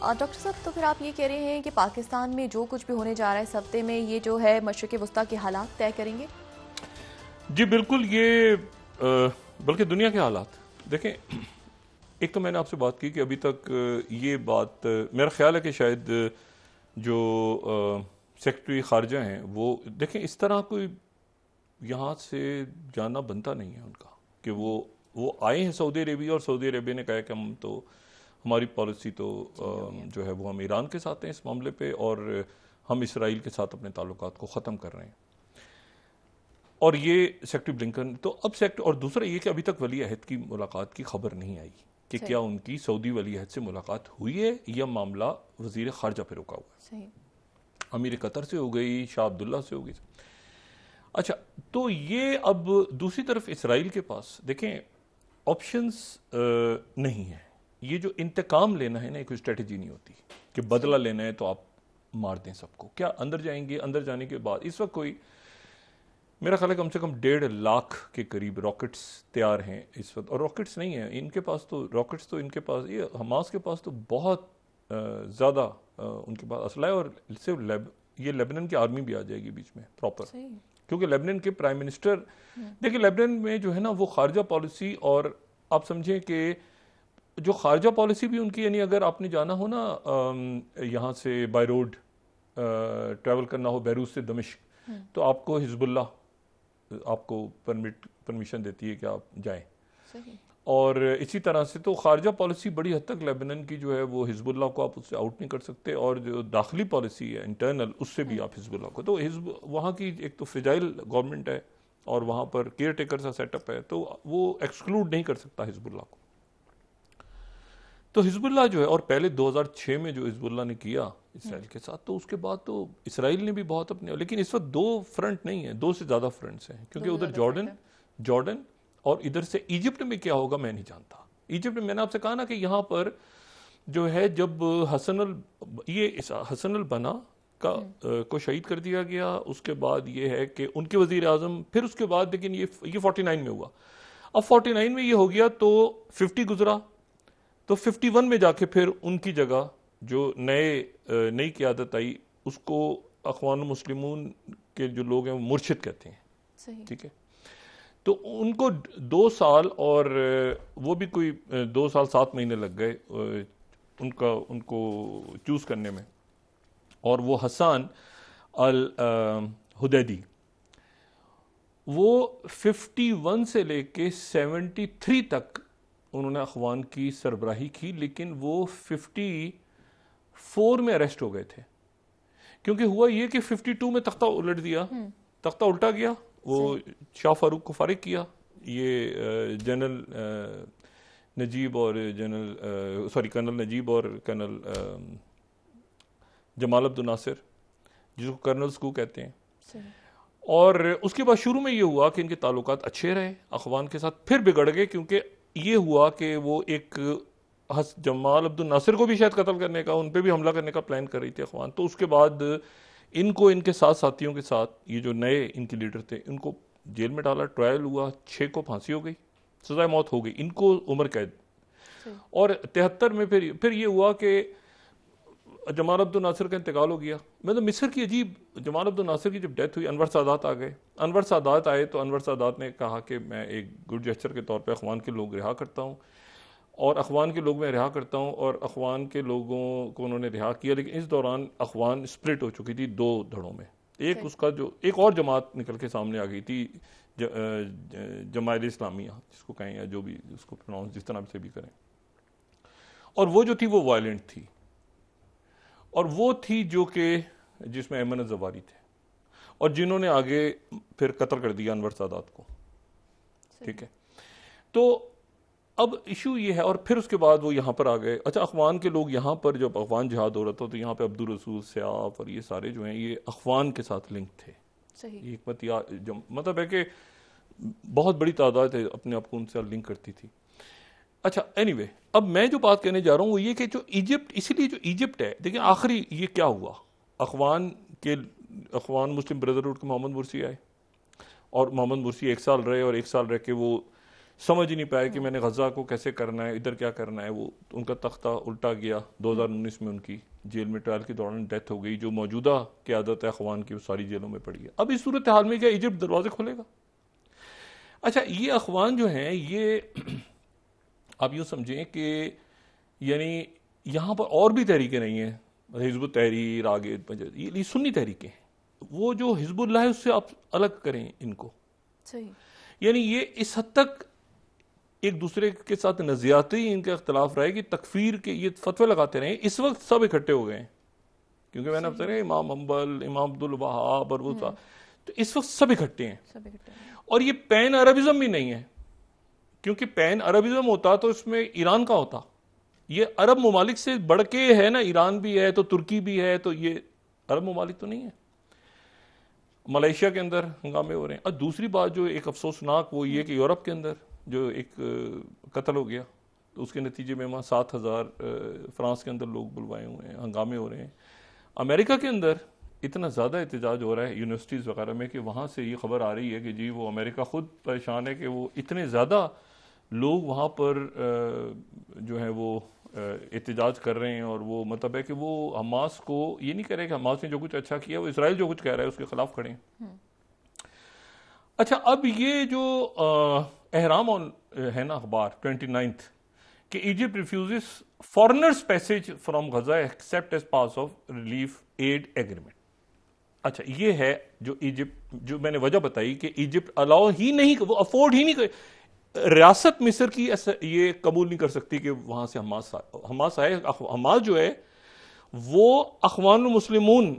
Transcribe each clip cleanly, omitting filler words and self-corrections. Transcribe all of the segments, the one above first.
Doctor साहब, तो फिर आप ये कह रहे हैं कि पाकिस्तान में जो कुछ भी होने जा रहा है इस हफ्ते में, ये जो है मशरिक़ वस्ता के हालात तय करेंगे? जी बिल्कुल, ये बल्कि दुनिया के हालात देखें। एक तो मैंने आपसे बात की कि अभी तक ये बात मेरा ख्याल है कि शायद जो सेक्रेटरी खारजा हैं वो देखें, इस तरह कोई यहाँ से जाना बनता नहीं है उनका कि वो आए हैं सऊदी अरेबिया और सऊदी अरेबिया ने कहा कि हम तो हमारी पॉलिसी तो जो है वो हम ईरान के साथ हैं इस मामले पे और हम इसराइल के साथ अपने ताल्लुकात को ख़त्म कर रहे हैं। और ये सेक्रेटरी ब्लिंकन तो अब सेक्रेटरी, और दूसरा ये कि अभी तक वली अहद की मुलाकात की खबर नहीं आई कि क्या उनकी सऊदी वली अहद से मुलाकात हुई है या मामला वजीर खारजा पे रुका हुआ है। अमीर कतर से हो गई, शाह अब्दुल्ला से हो गई। अच्छा, तो ये अब दूसरी तरफ इसराइल के पास देखें ऑप्शंस नहीं है। ये जो इंतकाम लेना है ना, एक स्ट्रेटेजी नहीं होती कि बदला लेना है तो आप मार दें सबको। क्या अंदर जाएंगे, अंदर जाने के बाद इस वक्त कोई मेरा ख्याल है कम से कम 1.5 लाख के करीब रॉकेट्स तैयार हैं इस वक्त। और रॉकेट्स नहीं है इनके पास, तो रॉकेट्स तो इनके पास, ये हमास के पास तो बहुत ज़्यादा उनके पास असला है। और सिर्फ ये लेबनान की आर्मी भी आ जाएगी बीच में प्रॉपर, क्योंकि लेबनान के प्राइम मिनिस्टर देखिए, लेबनान में जो है ना वो खारजा पॉलिसी, और आप समझें कि जो खारजा पॉलिसी भी उनकी, यानी अगर आपने जाना हो ना यहाँ से बाय रोड ट्रैवल करना हो बैरूत से दमिश्क, तो आपको हिजबुल्लाह आपको परमिशन देती है कि आप जाएं। और इसी तरह से तो खारजा पॉलिसी बड़ी हद तक लेबनान की जो है वो हिजबुल्लाह को आप उससे आउट नहीं कर सकते, और जो दाखिली पॉलिसी है इंटरनल, उससे भी आप हिजबुल्लाह को, तो वहाँ की एक तो फ्रेजाइल गवर्नमेंट है और वहाँ पर केयर टेकर सा सेटअप है, तो वो एक्सक्लूड नहीं कर सकता हिजबुल्लाह को। तो हिजबुल्लाह जो है, और पहले 2006 में जो हिजबुल्लाह ने किया इसराइल के साथ, तो उसके बाद तो इसराइल ने भी बहुत अपने, लेकिन इस वक्त 2 फ्रंट नहीं है, 2 से ज्यादा फ्रंट्स हैं, क्योंकि उधर जॉर्डन और इधर से इजिप्ट में क्या होगा मैं नहीं जानता। इजिप्ट में मैंने आपसे कहा ना कि यहाँ पर जो है जब हसन अल बना का को शहीद कर दिया गया, उसके बाद ये है कि उनके वजीर आजम, फिर उसके बाद लेकिन ये 49 में हुआ। अब 49 में ये हो गया तो 50 गुजरा, तो 51 में जाके फिर उनकी जगह जो नई क़यादत आई उसको अख़वान मुस्लिमून के जो लोग हैं वो मुर्शिद कहते हैं, ठीक है। तो उनको 2 साल और वो भी कोई 2 साल 7 महीने लग गए उनको चूज करने में। और वो हसन अल हुदैदी वो 51 से लेके 73 तक उन्होंने अख़वान की सरबराही की, लेकिन वो 54 में अरेस्ट हो गए थे, क्योंकि हुआ ये कि 52 में तख्ता उलट दिया, तख्ता उल्टा गया, वो शाह फारूक को फारिग किया, ये जनरल नजीब और कर्नल नजीब और कर्नल जमाल अब्दुल नासिर, जिसको कर्नल्स को कहते हैं। और उसके बाद शुरू में ये हुआ कि इनके ताल्लुकात अच्छे रहे अख़वान के साथ, फिर बिगड़ गए, क्योंकि ये हुआ कि वो एक जमाल अब्दुल नासिर को भी शायद कत्ल करने का, उन पे भी हमला करने का प्लान कर रही थी अख़वान। तो उसके बाद इनको इनके साथ साथियों के साथ, ये जो नए इनके लीडर थे, इनको जेल में डाला, ट्रायल हुआ, 6 को फांसी हो गई, सजाए मौत हो गई, इनको उम्र कैद। और 73 में फिर ये हुआ कि जमाल अब्दुल नासिर का इंतकाल हो गया। मतलब मिस्र की अजीब, जमाल अब्दुल नासिर की जब डेथ हुई, अनवर सादात आ गए। अनवर सादात आए तो अनवर सादात ने कहा कि मैं एक गुड जेस्चर के तौर पे अख़वान के लोग रिहा करता हूँ, और अख़वान के लोग मैं रिहा करता हूँ, और अख़वान के लोगों को उन्होंने रिहा किया। लेकिन इस दौरान अख़वान स्प्लिट हो चुकी थी 2 धड़ों में। एक उसका जो एक और जमात निकल के सामने आ गई थी, जमात इस्लामिया जिसको कहें, या जो भी उसको प्रोनाउंस जिस तरह से भी करें, और वो जो थी वो वायलेंट थी, और वो थी जो कि जिसमें अहमद जवारी थे, और जिन्होंने आगे फिर कत्ल कर दिया अनवर सादात को, ठीक है। तो अब इशू ये है, और फिर उसके बाद वो यहाँ पर आ गए। अच्छा, अख़वान के लोग यहाँ पर जब अफ़गान जिहाद हो रहा था, तो यहाँ पे अब्दुल रसूल सयाफ और ये सारे जो हैं ये अफ़गान के साथ लिंक थे। सही। एक मतलब है कि बहुत बड़ी तादाद है अपने आप को उनसे लिंक करती थी। अच्छा, एनीवे, अब मैं जो बात कहने जा रहा हूँ वो ये कि जो इजिप्ट, इसीलिए जो इजिप्ट है, देखिए आखिरी ये क्या हुआ, अख़वान मुस्लिम ब्रदरहुड के मोहम्मद मुर्सी आए, और मोहम्मद मुर्सी 1 साल रहे, और 1 साल रह के वो समझ ही नहीं पाया कि मैंने गजा को कैसे करना है, इधर क्या करना है। वो उनका तख्ता उल्टा गया। 2019 में उनकी जेल में ट्रायल के दौरान डेथ हो गई। जो मौजूदा क़यादत है अखवान की वो सारी जेलों में पड़ी है। अब इस सूरत हाल में क्या इजिप्ट दरवाजे खोलेगा? अच्छा, ये अखवान जो हैं ये आप यूँ समझें कि यानी यहाँ पर और भी तहरीकें नहीं हैं, हिज़्ब तहरीर आगे ये सुन्नी तहरीकें हैं। वो जो हिज़्बुल्लाह है उससे आप अलग करें इनको। सही। यानी ये इस हद तक एक दूसरे के साथ नज़ियाती इनका इख्तलाफ रहा है कि तकफीर के ये फतवे लगाते रहे। इस वक्त सब इकट्ठे हो गए हैं, क्योंकि मैंने अब तक इमाम अंबल, इमाम अब्दुल वहाब और वो तो इस वक्त सब इकट्ठे हैं। और ये पैन अरबिज्म भी नहीं है, क्योंकि पैन अरबिज्म होता तो इसमें ईरान का होता। ये अरब ममालिक से बढ़ के है ना, ईरान भी है तो तुर्की भी है, तो ये अरब ममालिक तो नहीं है। मलेशिया के अंदर हंगामे हो रहे हैं। और दूसरी बात जो एक अफसोसनाक वो ये कि यूरोप के अंदर जो एक कत्ल हो गया, तो उसके नतीजे में वहाँ 7,000 फ्रांस के अंदर लोग बुलवाए हुए हैं, हंगामे हो रहे हैं। अमेरिका के अंदर इतना ज़्यादा एहतजाज हो रहा है यूनिवर्सिटीज़ वगैरह में कि वहाँ से ये खबर आ रही है कि जी वो अमेरिका खुद परेशान है कि वो इतने ज़्यादा लोग वहाँ पर जो है वो एहतजाज कर रहे हैं। और वो मतलब है कि वो हमास को ये नहीं कह रहे कि हमास ने जो कुछ अच्छा किया, वो इसराइल जो कुछ कह रहा है उसके खिलाफ खड़े हैं। अच्छा, अब ये जो एहराम है ना अखबार 29 कि Egypt refuses foreigners passage from Gaza except as pass of relief aid agreement. अच्छा, ये है जो इजिप्ट, जो मैंने वजह बताई कि इजिप्ट अलाउ ही नहीं, वो अफोर्ड ही नहीं कर, रियासत मिस्र की ये कबूल नहीं कर सकती कि वहां से हमास आए। हमास जो है वो अखवानुल मुस्लिमून,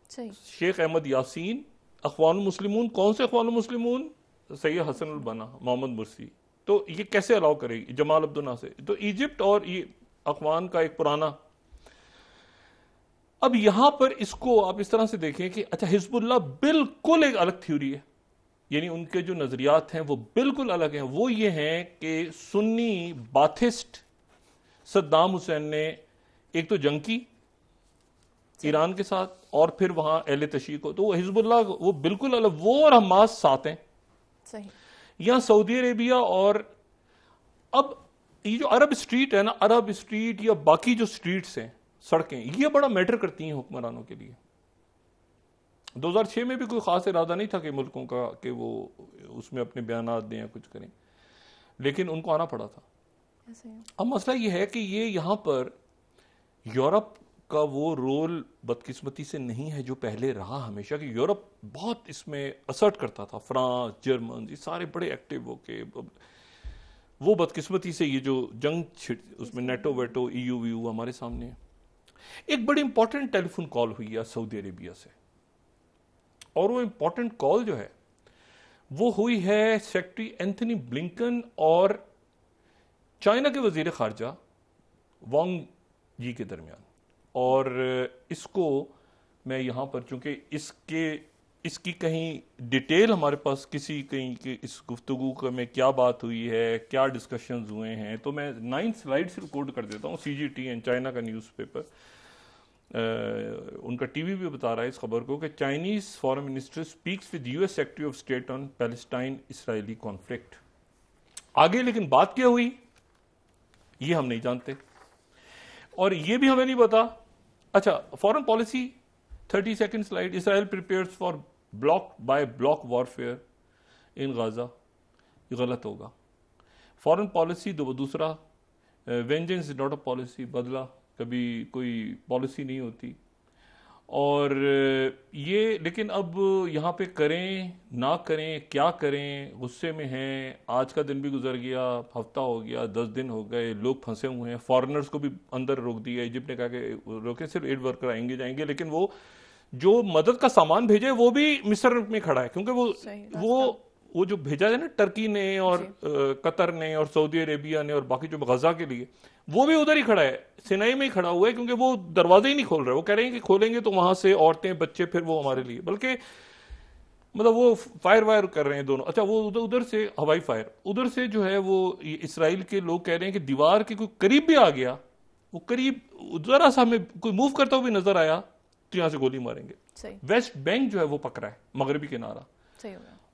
शेख अहमद यासीन, अखवानुल मुस्लिमून, कौन से अखवानुल मुस्लिमून? सैयद हसन अल बना, मोहम्मद मुर्सी। तो ये कैसे अलाउ करेगी? जमाल अब्दुल नासिर। तो इजिप्ट और ये अखवान का एक पुराना। अब यहां पर इसको आप इस तरह से देखें कि अच्छा, हिजबुल्लाह बिल्कुल एक अलग थ्योरी है, यानी उनके जो नजरियात हैं वो बिल्कुल अलग हैं। वो ये हैं कि सुन्नी बाथिस्ट सद्दाम हुसैन ने एक तो जंग की ईरान के साथ, और फिर वहां अहले तशीह को, तो हिजबुल्लाह वो बिल्कुल अलग, वो और हमास साथ हैं। सही। यहां सऊदी अरेबिया और अब ये जो अरब स्ट्रीट है ना, अरब स्ट्रीट या बाकी जो स्ट्रीट्स हैं, सड़कें, ये बड़ा मैटर करती हैं हुक्मरानों के लिए। 2006 में भी कोई खास इरादा नहीं था कि मुल्कों का कि वो उसमें अपने बयानात दें या कुछ करें, लेकिन उनको आना पड़ा था। अब मसला ये है कि ये यहाँ पर यूरोप का वो रोल बदकिस्मती से नहीं है जो पहले रहा हमेशा, कि यूरोप बहुत इसमें असर्ट करता था। फ्रांस, जर्मन, ये सारे बड़े एक्टिव होके, वो बदकिस्मती से ये जो जंग उसमें नेटो वेटो EU वीयू हमारे सामने है। एक बड़ी इंपॉर्टेंट टेलीफोन कॉल हुई है सऊदी अरेबिया से, और वो इंपॉर्टेंट कॉल जो है वो हुई है सेक्रेटरी एंथनी ब्लिंकन और चाइना के वजीर खारजा वांग जी के दरमियान। और इसको मैं यहाँ पर, चूंकि इसकी कहीं डिटेल हमारे पास किसी कहीं कि इस गुफ्तगू में क्या बात हुई है, क्या डिस्कशंस हुए हैं, तो मैं 9 स्लाइड से रिकॉर्ड कर देता हूँ। CGTN चाइना का न्यूज़पेपर, उनका टीवी भी बता रहा है इस खबर को कि Chinese foreign minister speaks with US secretary of state on Palestine Israeli conflict. आगे लेकिन बात क्या हुई ये हम नहीं जानते, और ये भी हमें नहीं पता। अच्छा, foreign policy 32nd slide, Israel prepares for block bye block warfare in Gaza. ये गलत होगा। फॉरेन पॉलिसी दूसरा, vengeance is not a policy, बदला कभी कोई पॉलिसी नहीं होती। और ये लेकिन अब यहाँ पे करें ना करें, क्या करें, गुस्से में हैं। आज का दिन भी गुजर गया, हफ्ता हो गया, 10 दिन हो गए, लोग फंसे हुए हैं। फॉरेनर्स को भी अंदर रोक दिया। इजिप्ट ने कहा कि रोके, सिर्फ एड वर्कर आएंगे जाएंगे, लेकिन वो जो मदद का सामान भेजे वो भी मिस्र में खड़ा है, क्योंकि वो जो भेजा है ना टर्की ने और कतर ने और सऊदी अरेबिया ने और बाकी जो गजा के लिए, वो भी उधर ही खड़ा है, सिनाई में ही खड़ा हुआ है, क्योंकि वो दरवाजे ही नहीं खोल रहे। वो कह रहे हैं कि खोलेंगे तो वहां से औरतें बच्चे फिर वो हमारे लिए, बल्कि मतलब वो फायर वायर कर रहे हैं दोनों। अच्छा, वो उधर से हवाई फायर, उधर से जो है वो इसराइल के लोग कह रहे हैं कि दीवार के कोई करीब भी आ गया, वो करीब जरा सा हमें कोई मूव करता हुआ भी नजर आया तो यहां से गोली मारेंगे। वेस्ट बैंक जो है वो पकड़ा है, मगरबी किनारा,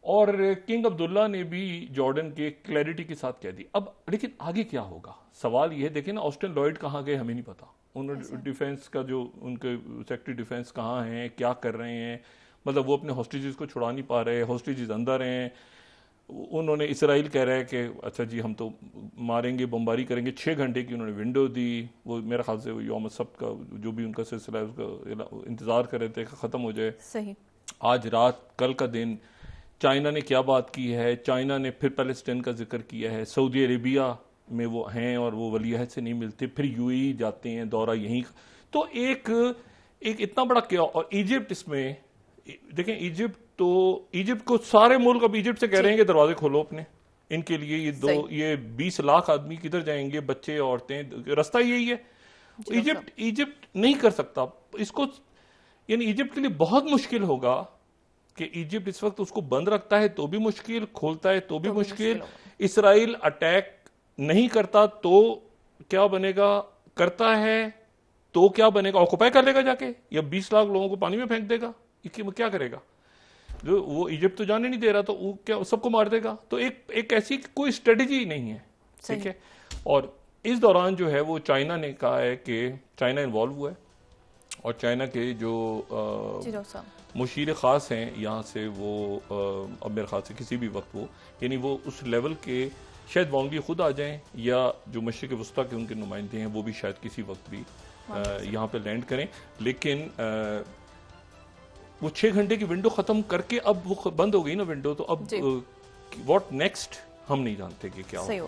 और किंग अब्दुल्ला ने भी जॉर्डन के क्लैरिटी के साथ कह दी। अब लेकिन आगे क्या होगा, सवाल ये है। देखिए ना, ऑस्टिन लॉयड कहाँ गए हमें नहीं पता। उन्होंने डिफेंस का जो उनके सेक्रेटरी डिफेंस कहाँ हैं, क्या कर रहे हैं, मतलब वो अपने हॉस्टेजेस को छुड़ा नहीं पा रहे, हॉस्टेजेस अंदर हैं। उन्होंने इसराइल कह रहा है कि अच्छा जी हम तो मारेंगे, बमबारी करेंगे। 6 घंटे की उन्होंने विंडो दी। वो मेरे ख्याल से यौम सब्त का जो भी उनका सिलसिला है उसका इंतज़ार कर रहे थे कि ख़त्म हो जाए। सही। आज रात कल का दिन चाइना ने क्या बात की है, चाइना ने फिर पैलेस्टाइन का जिक्र किया है। सऊदी अरेबिया में वो हैं और वो वली अहद से नहीं मिलते, फिर यूएई जाते हैं, दौरा यहीं। तो एक इतना बड़ा क्या। और इजिप्ट इसमें देखें, इजिप्ट को सारे मुल्क अब इजिप्ट से कह रहे हैं कि दरवाजे खोलो अपने, इनके लिए ये 20 लाख आदमी किधर जाएंगे, बच्चे औरतें, रास्ता यही है। इजिप्ट नहीं कर सकता इसको, यानी इजिप्ट के लिए बहुत मुश्किल होगा कि इजिप्ट इस वक्त उसको बंद रखता है तो भी मुश्किल, खोलता है तो भी मुश्किल। इसराइल अटैक नहीं करता तो क्या बनेगा, करता है तो क्या बनेगा, ऑक्युपाई कर लेगा जाके, या 20 लाख लोगों को पानी में फेंक देगा, क्या करेगा। जो वो इजिप्ट तो जाने नहीं दे रहा तो वो क्या सबको मार देगा। तो एक ऐसी कोई स्ट्रेटेजी नहीं है, ठीक है। और इस दौरान जो है वो चाइना ने कहा है कि चाइना इन्वॉल्व हुआ है, और चाइना के जो मुशीर ख़ास हैं यहाँ से, वो अब मेरे ख्याल से किसी भी वक्त वो, यानी वो उस लेवल के शायद वांगी खुद आ जाएं, या जो मशरिक़ वस्ता के उनके नुमाइंदे हैं वो भी शायद किसी वक्त भी यहाँ पे लैंड करें। लेकिन वो 6 घंटे की विंडो ख़त्म करके अब वो बंद हो गई ना विंडो, तो अब व्हाट नेक्स्ट हम नहीं जानते कि क्या होगा।